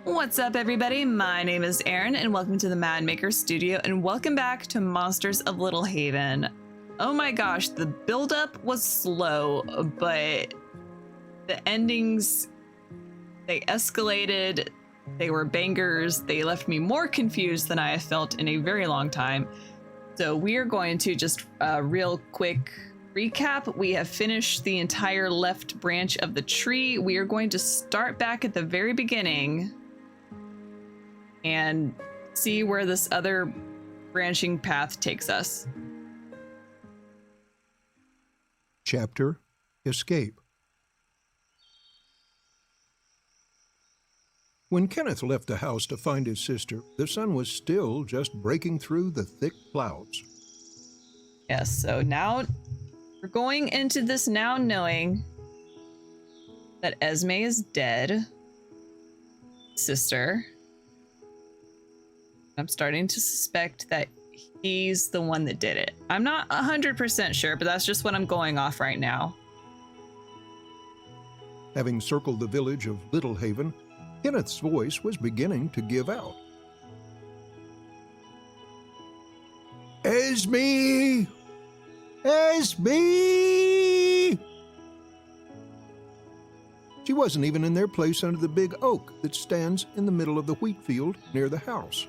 What's up, everybody? My name is Erin, and welcome to the Mad Maker Studio, and welcome back to Monsters of Little Haven. Oh my gosh, the buildup was slow, but the endings, they escalated, they were bangers, they left me more confused than I have felt in a very long time. So we are going to just real quick recap. We have finished the entire left branch of the tree. We are going to start back at the very beginning and see where this other branching path takes us. Chapter: Escape. When Kenneth left the house to find his sister, the sun was still just breaking through the thick clouds. Yes, so now we're going into this now knowing that Esme is dead. Sister. I'm starting to suspect that he's the one that did it. I'm not 100% sure, but that's just what I'm going off right now. Having circled the village of Little Haven, Kenneth's voice was beginning to give out. Esme! Esme! She wasn't even in their place under the big oak that stands in the middle of the wheat field near the house.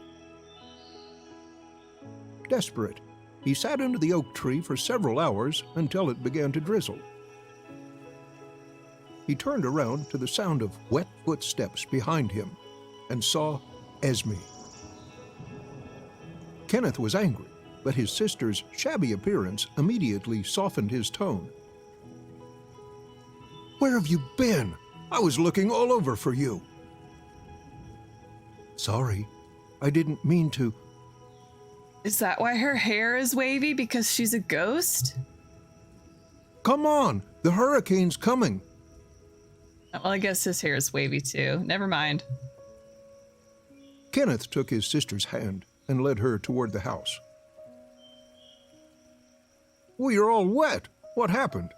Desperate, he sat under the oak tree for several hours until it began to drizzle. He turned around to the sound of wet footsteps behind him and saw Esme. Kenneth was angry, but his sister's shabby appearance immediately softened his tone. "Where have you been? I was looking all over for you." "Sorry, I didn't mean to." Is that why her hair is wavy? Because she's a ghost? "Come on, the hurricane's coming." Well, I guess his hair is wavy too. Never mind. Kenneth took his sister's hand and led her toward the house. "Well, you're all wet. What happened?"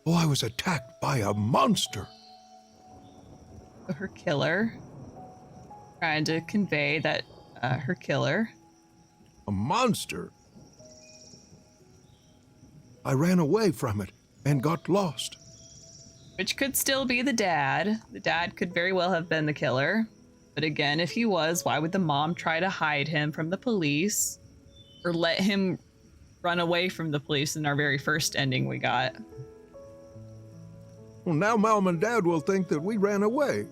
"Oh, I was attacked by a monster." Her killer. Trying to convey that her killer. "A monster?" "I ran away from it and got lost." Which could still be the dad. The dad could very well have been the killer. But again, if he was, why would the mom try to hide him from the police? Or let him run away from the police in our very first ending we got? "Well, now Mom and Dad will think that we ran away."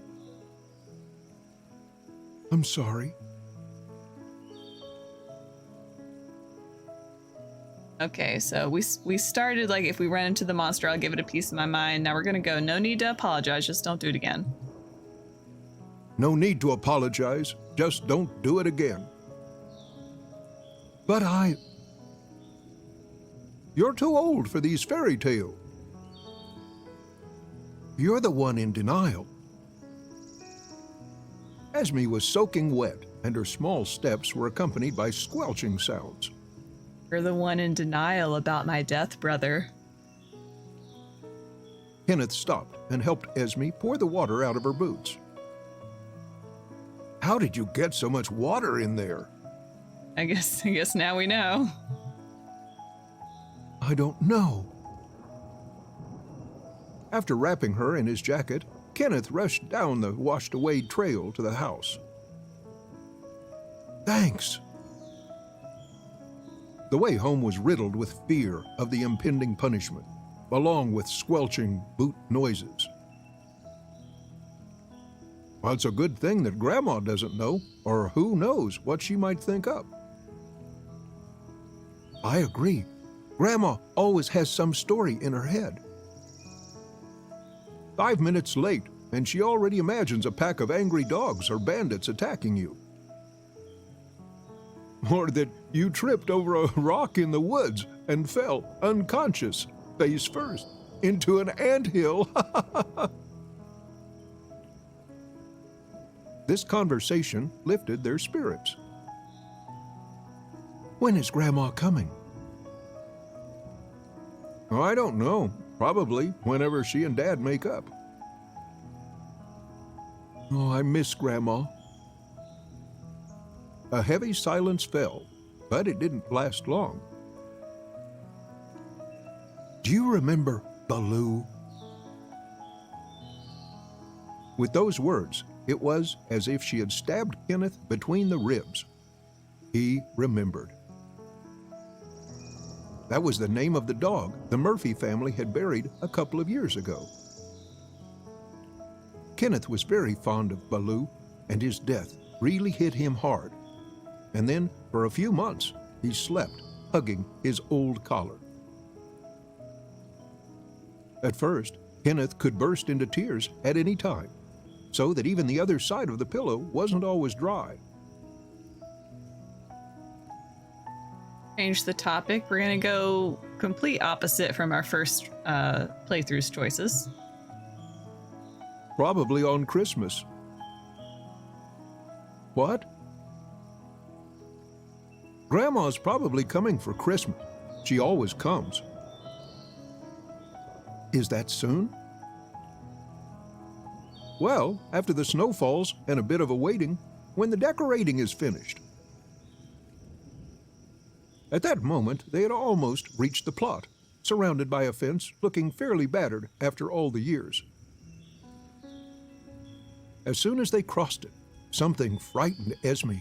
"I'm sorry." Okay, so we started like, if we run into the monster, I'll give it a piece of my mind. Now we're gonna go, no need to apologize, just don't do it again. "No need to apologize, just don't do it again." "But You're too old for these fairy tales." "You're the one in denial." Esme was soaking wet, and her small steps were accompanied by squelching sounds. You're the one in denial about my death, brother. Kenneth stopped and helped Esme pour the water out of her boots. "How did you get so much water in there?" I guess now we know. "I don't know." After wrapping her in his jacket, Kenneth rushed down the washed-away trail to the house. "Thanks." The way home was riddled with fear of the impending punishment, along with squelching boot noises. "Well, it's a good thing that Grandma doesn't know, or who knows what she might think up." "I agree. Grandma always has some story in her head." 5 minutes late, and she already imagines a pack of angry dogs or bandits attacking you. Or that you tripped over a rock in the woods and fell unconscious, face first, into an anthill. This conversation lifted their spirits. "When is Grandma coming?" "I don't know. Probably whenever she and Dad make up." Oh, I miss Grandma. A heavy silence fell, but it didn't last long. Do you remember Baloo? With those words, it was as if she had stabbed Kenneth between the ribs. He remembered. That was the name of the dog the Murphy family had buried a couple of years ago. Kenneth was very fond of Baloo, and his death really hit him hard. And then, for a few months, he slept, hugging his old collar. At first, Kenneth could burst into tears at any time, so that even the other side of the pillow wasn't always dry. Change the topic. We're going to go complete opposite from our first playthrough's choices. Probably on Christmas. What? Grandma's probably coming for Christmas. She always comes. Is that soon? Well, after the snow falls and a bit of a waiting, when the decorating is finished. At that moment, they had almost reached the plot, surrounded by a fence looking fairly battered after all the years. As soon as they crossed it, something frightened Esme.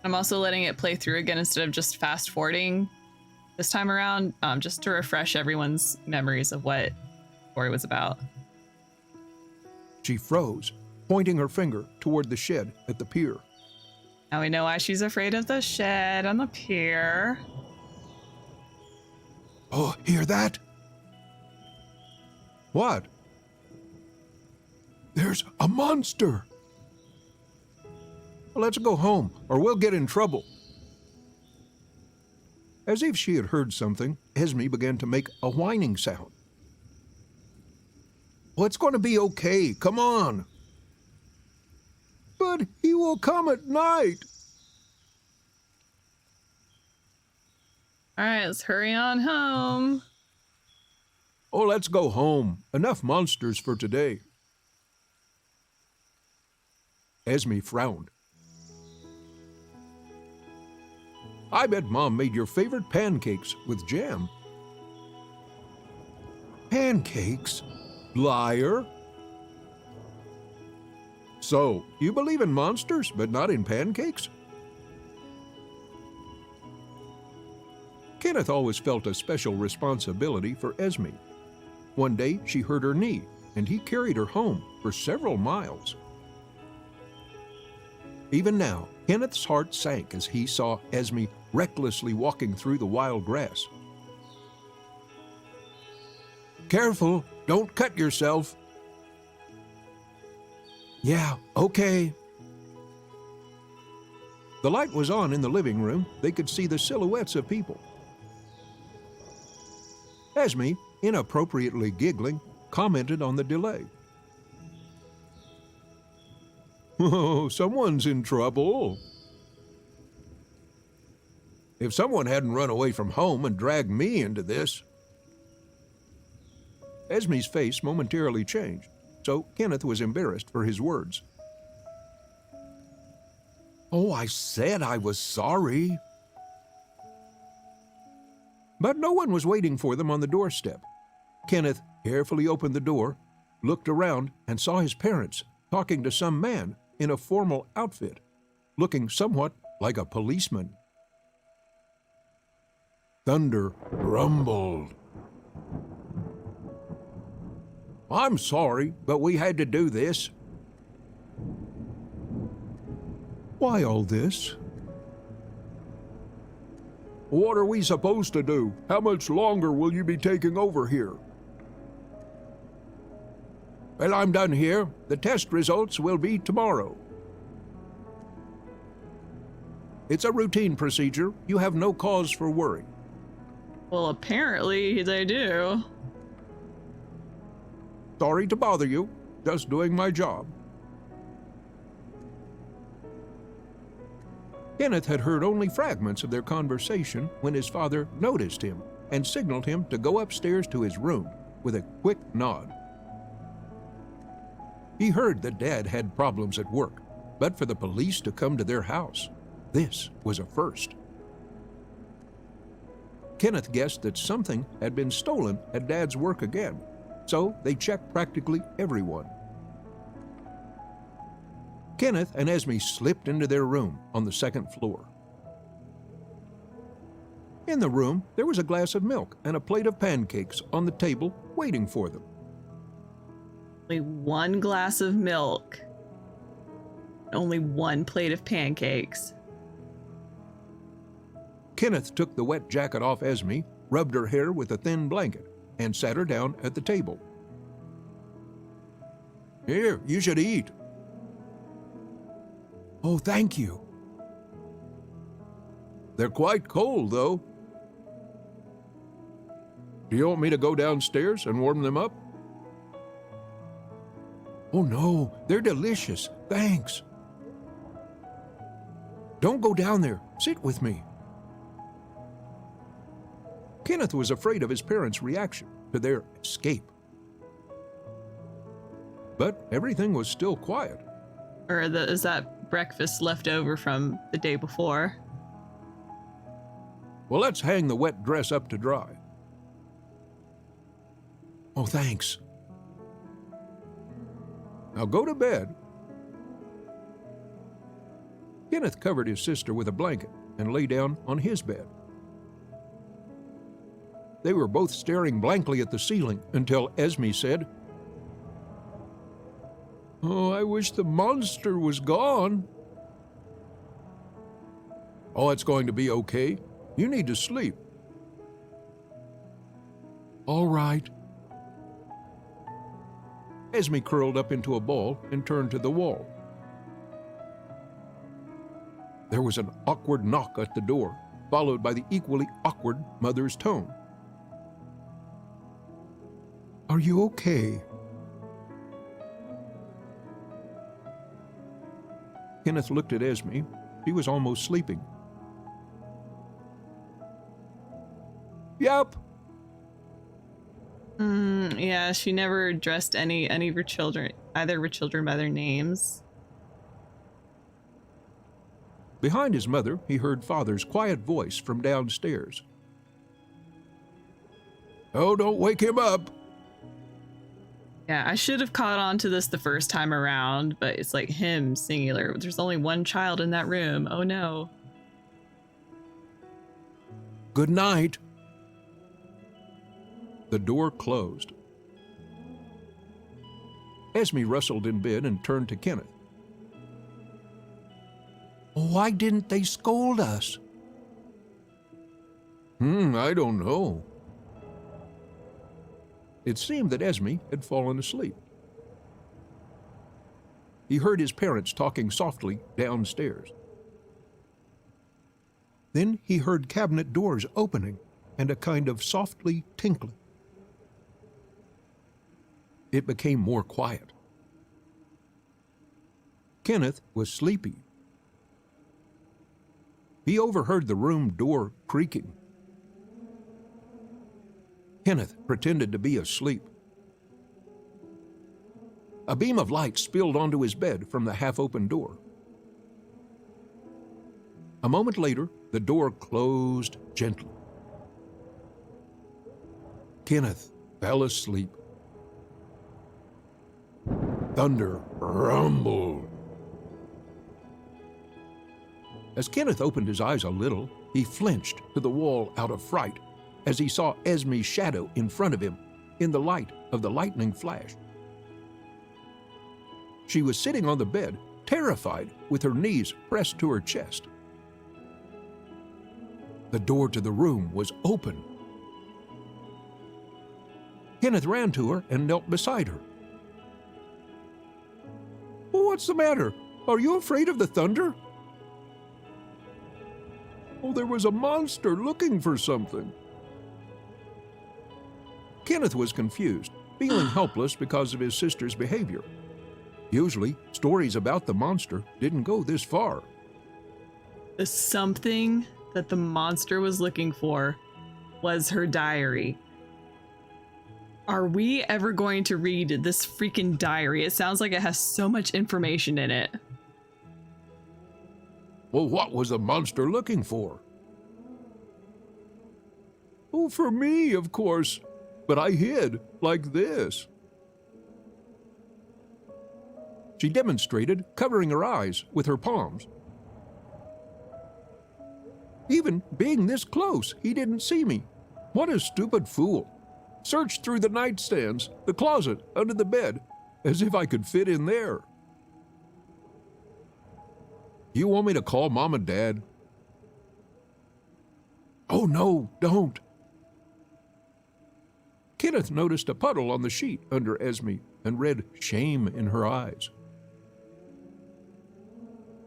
I'm also letting it play through again instead of just fast forwarding this time around, just to refresh everyone's memories of what the story was about. She froze, pointing her finger toward the shed at the pier. Now we know why she's afraid of the shed on the pier. Oh, hear that? What? There's a monster! Well, let's go home, or we'll get in trouble. As if she had heard something, Esme began to make a whining sound. Well, it's going to be okay. Come on. But he will come at night. All right, let's hurry on home. Oh, let's go home. Enough monsters for today. Esme frowned. I bet Mom made your favorite pancakes with jam. Pancakes? Liar! So, you believe in monsters, but not in pancakes? Kenneth always felt a special responsibility for Esme. One day, she hurt her knee, and he carried her home for several miles. Even now, Kenneth's heart sank as he saw Esme recklessly walking through the wild grass. Careful, don't cut yourself. Yeah, okay. The light was on in the living room. They could see the silhouettes of people. Esme, inappropriately giggling, commented on the delay. Oh, someone's in trouble. If someone hadn't run away from home and dragged me into this. Esme's face momentarily changed, so Kenneth was embarrassed for his words. Oh, I said I was sorry. But no one was waiting for them on the doorstep. Kenneth carefully opened the door, looked around, and saw his parents talking to some man in a formal outfit, looking somewhat like a policeman. Thunder rumbled. I'm sorry, but we had to do this. Why all this? What are we supposed to do? How much longer will you be taking over here? Well, I'm done here. The test results will be tomorrow. It's a routine procedure. You have no cause for worry. Well, apparently they do. Sorry to bother you. Just doing my job. Kenneth had heard only fragments of their conversation when his father noticed him and signaled him to go upstairs to his room with a quick nod. He heard that Dad had problems at work, but for the police to come to their house, this was a first. Kenneth guessed that something had been stolen at Dad's work again, so they checked practically everyone. Kenneth and Esme slipped into their room on the second floor. In the room, there was a glass of milk and a plate of pancakes on the table waiting for them. Only one glass of milk. Only one plate of pancakes. Kenneth took the wet jacket off Esme, rubbed her hair with a thin blanket, and sat her down at the table. "Here, you should eat." "Oh, thank you." "They're quite cold, though." "Do you want me to go downstairs and warm them up?" "Oh, no, they're delicious, thanks." "Don't go down there, sit with me." Kenneth was afraid of his parents' reaction to their escape. But everything was still quiet. Or is that breakfast left over from the day before? "Well, let's hang the wet dress up to dry." "Oh, thanks." "Now go to bed." Kenneth covered his sister with a blanket and lay down on his bed. They were both staring blankly at the ceiling until Esme said, "Oh, I wish the monster was gone." "Oh, it's going to be okay. You need to sleep." "All right." Esme curled up into a ball and turned to the wall. There was an awkward knock at the door, followed by the equally awkward mother's tone. "Are you okay?" Kenneth looked at Esme. She was almost sleeping. "Yep." Yeah, she never addressed any of her children, either of her children, by their names. Behind his mother, he heard Father's quiet voice from downstairs. "Oh, don't wake him up." Yeah, I should have caught on to this the first time around, but it's like him, singular. There's only one child in that room. Oh no. "Good night." The door closed. Esme rustled in bed and turned to Kenneth. "Why didn't they scold us?" I don't know." It seemed that Esme had fallen asleep. He heard his parents talking softly downstairs. Then he heard cabinet doors opening and a kind of softly tinkling. It became more quiet. Kenneth was sleepy. He overheard the room door creaking. Kenneth pretended to be asleep. A beam of light spilled onto his bed from the half-open door. A moment later, the door closed gently. Kenneth fell asleep. Thunder rumbled. As Kenneth opened his eyes a little, he flinched to the wall out of fright as he saw Esme's shadow in front of him in the light of the lightning flash. She was sitting on the bed, terrified, with her knees pressed to her chest. The door to the room was open. Kenneth ran to her and knelt beside her. "What's the matter? Are you afraid of the thunder?" "Oh, there was a monster looking for something." Kenneth was confused, feeling helpless because of his sister's behavior. Usually, stories about the monster didn't go this far. The something that the monster was looking for was her diary. Are we ever going to read this freaking diary? It sounds like it has so much information in it. Well, what was the monster looking for? Oh, for me, of course. But I hid like this. She demonstrated, covering her eyes with her palms. Even being this close, he didn't see me. What a stupid fool. Searched through the nightstands, the closet, under the bed, as if I could fit in there. You want me to call Mom and Dad? Oh, no, don't. Kenneth noticed a puddle on the sheet under Esme and read shame in her eyes.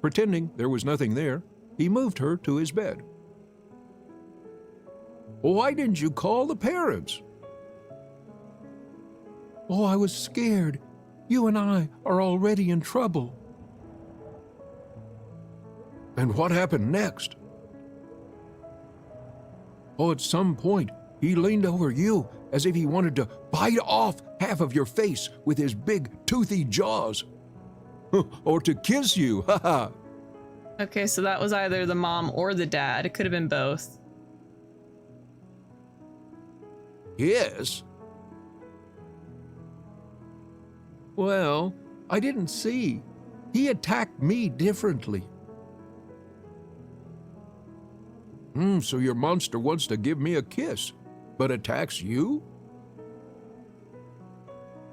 Pretending there was nothing there, he moved her to his bed. Why didn't you call the parents? Oh, I was scared. You and I are already in trouble. And what happened next? Oh, at some point, he leaned over you as if he wanted to bite off half of your face with his big, toothy jaws. Or to kiss you, haha. Okay, so that was either the mom or the dad. It could have been both. Yes. Well, I didn't see. He attacked me differently. So your monster wants to give me a kiss, but attacks you?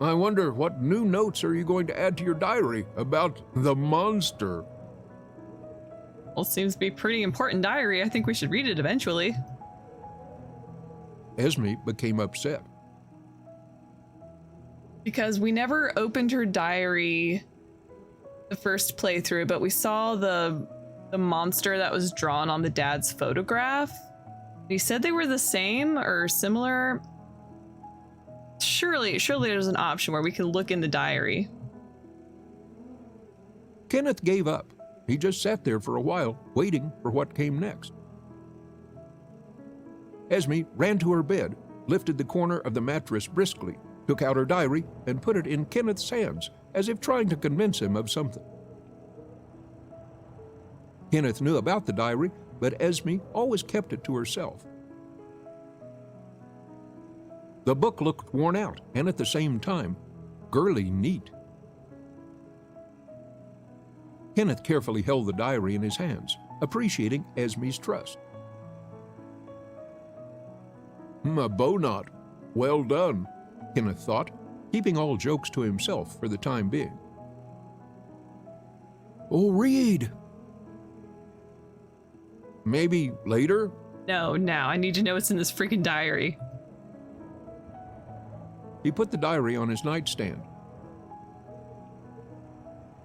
I wonder what new notes are you going to add to your diary about the monster? Well, seems to be a pretty important diary. I think we should read it eventually. Esme became upset. Because we never opened her diary the first playthrough, but we saw the monster that was drawn on the dad's photograph. He said they were the same or similar. Surely there's an option where we can look in the diary. Kenneth gave up. He just sat there for a while, waiting for what came next. Esme ran to her bed, lifted the corner of the mattress briskly, took out her diary, and put it in Kenneth's hands, as if trying to convince him of something. Kenneth knew about the diary, but Esme always kept it to herself. The book looked worn out, and at the same time, girly neat. Kenneth carefully held the diary in his hands, appreciating Esme's trust. A bow knot. Well done, Kenneth thought, keeping all jokes to himself for the time being. Oh, read. Maybe later? No, now. I need to know what's in this freaking diary. He put the diary on his nightstand.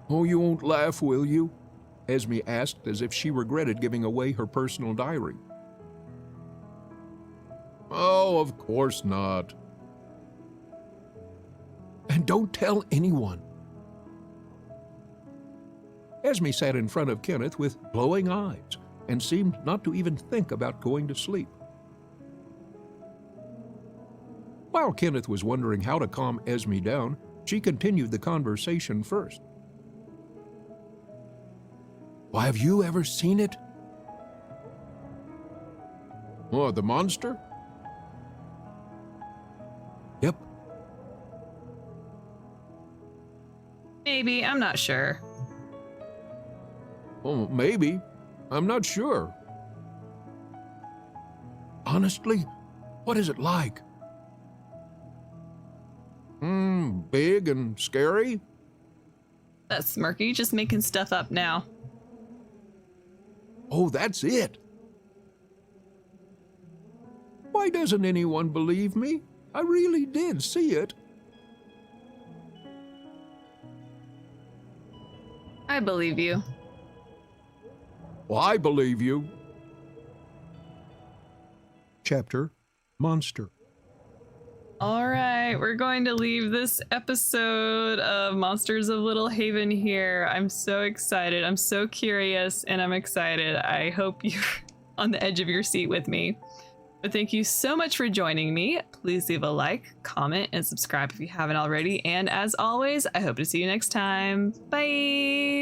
Oh, you won't laugh, will you? Esme asked as if she regretted giving away her personal diary. Oh, of course not. And don't tell anyone. Esme sat in front of Kenneth with glowing eyes and seemed not to even think about going to sleep. While Kenneth was wondering how to calm Esme down, she continued the conversation first. Why, have you ever seen it? Oh, the monster? Yep. Maybe, I'm not sure. Oh, maybe. I'm not sure. Honestly, what is it like? Big and scary? That's smirky, just making stuff up now. Oh, that's it. Why doesn't anyone believe me? I really did see it. I believe you. Well, I believe you. Chapter Monster. All right, we're going to leave this episode of Monsters of Little Haven here. I'm so excited. I'm so curious, and I'm excited. I hope you're on the edge of your seat with me. But thank you so much for joining me. Please leave a like, comment, and subscribe if you haven't already. And as always, I hope to see you next time. Bye.